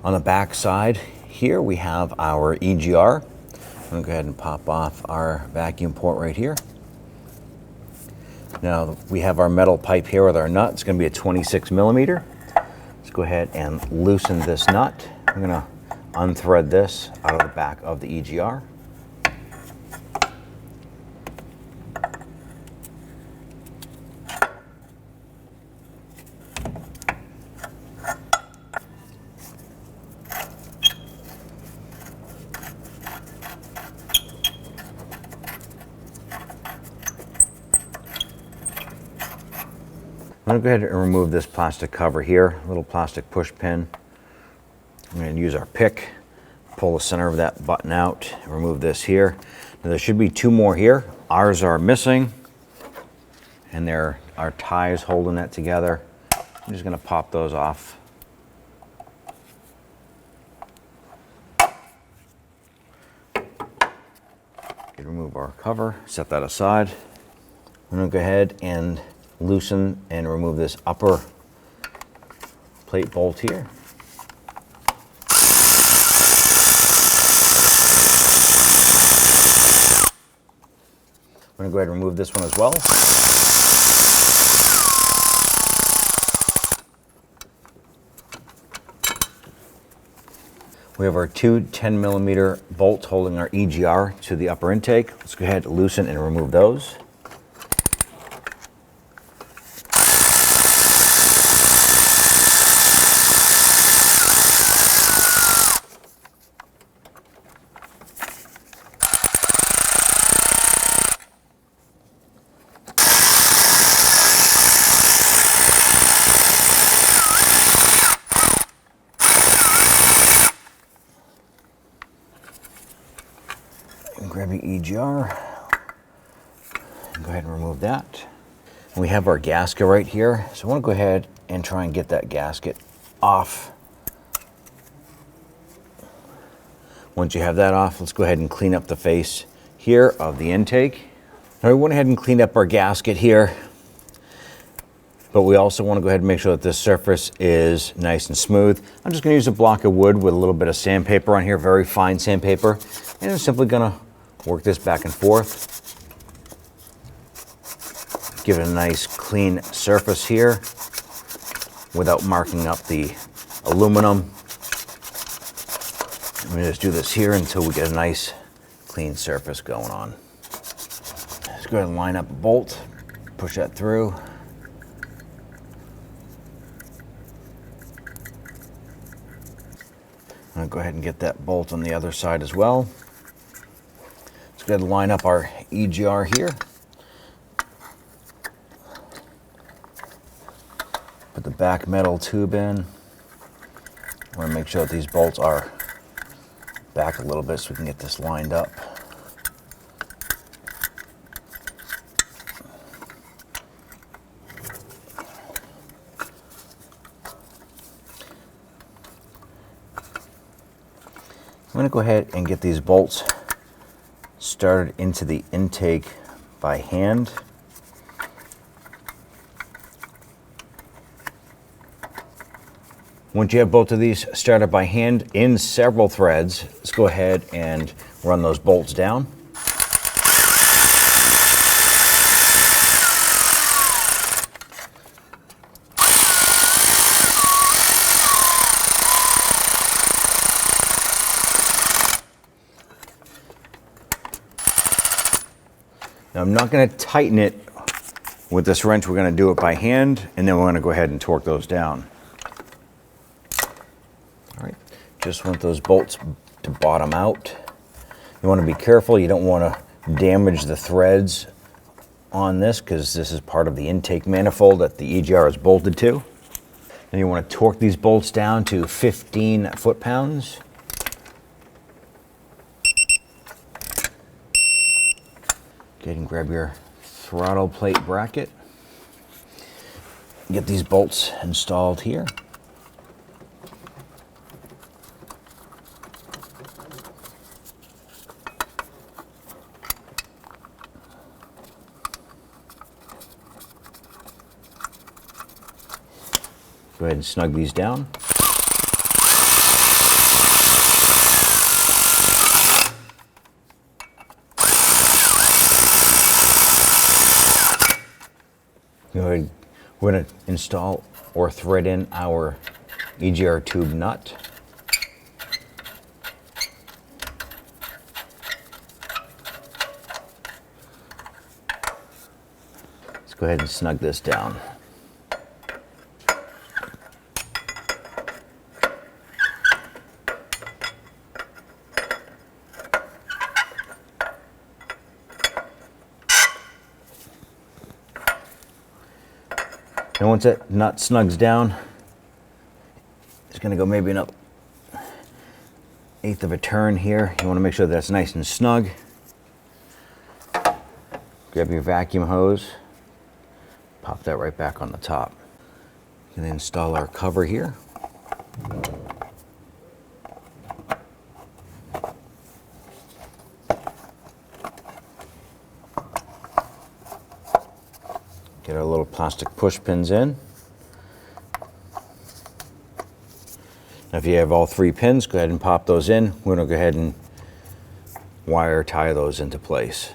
On the back side here we have our EGR. I'm going to go ahead and pop off our vacuum port right here. Now we have our metal pipe here with our nut. It's going to be a 26 millimeter. Let's go ahead and loosen this nut. I'm going to unthread this out of the back of the EGR. I'm going to go ahead and remove this plastic cover here, little plastic push pin. I'm going to use our pick, pull the center of that button out, remove this here. Now there should be two more here. Ours are missing, and there are ties holding that together. I'm just going to pop those off. Remove our cover, set that aside. I'm going to go ahead and loosen and remove this upper plate bolt here. I'm going to go ahead and remove this one as well. We have our two 10 millimeter bolts holding our EGR to the upper intake. Let's go ahead and loosen and remove those. Grab your EGR, and go ahead and remove that. We have our gasket right here, so I want to go ahead and try and get that gasket off. Once you have that off, let's go ahead and clean up the face here of the intake. Now we went ahead and cleaned up our gasket here, but we also want to go ahead and make sure that this surface is nice and smooth. I'm just going to use a block of wood with a little bit of sandpaper on here, very fine sandpaper, and I'm simply going to work this back and forth. Give it a nice clean surface here without marking up the aluminum. I'm going to just do this here until we get a nice clean surface going on. Let's go ahead and line up a bolt, push that through. I'm going to go ahead and get that bolt on the other side as well. Let's go ahead and line up our EGR here. Put the back metal tube in. I want to make sure that these bolts are back a little bit so we can get this lined up. I'm going to go ahead and get these bolts started into the intake by hand. Once you have both of these started by hand in several threads, let's go ahead and run those bolts down. Now I'm not going to tighten it with this wrench, we're going to do it by hand, and then we're going to go ahead and torque those down. All right, just want those bolts to bottom out. You want to be careful, you don't want to damage the threads on this because this is part of the intake manifold that the EGR is bolted to. Then you want to torque these bolts down to 15 foot-pounds. Go ahead and grab your throttle plate bracket. Get these bolts installed here. Go ahead and snug these down. We're going to install or thread in our EGR tube nut. Let's go ahead and snug this down. And once that nut snugs down, it's going to go maybe an 1/8 of a turn here. You want to make sure that's nice and snug. Grab your vacuum hose, pop that right back on the top. And install our cover here. Get our little plastic push pins in. Now if you have all 3 pins, go ahead and pop those in. We're going to go ahead and wire tie those into place.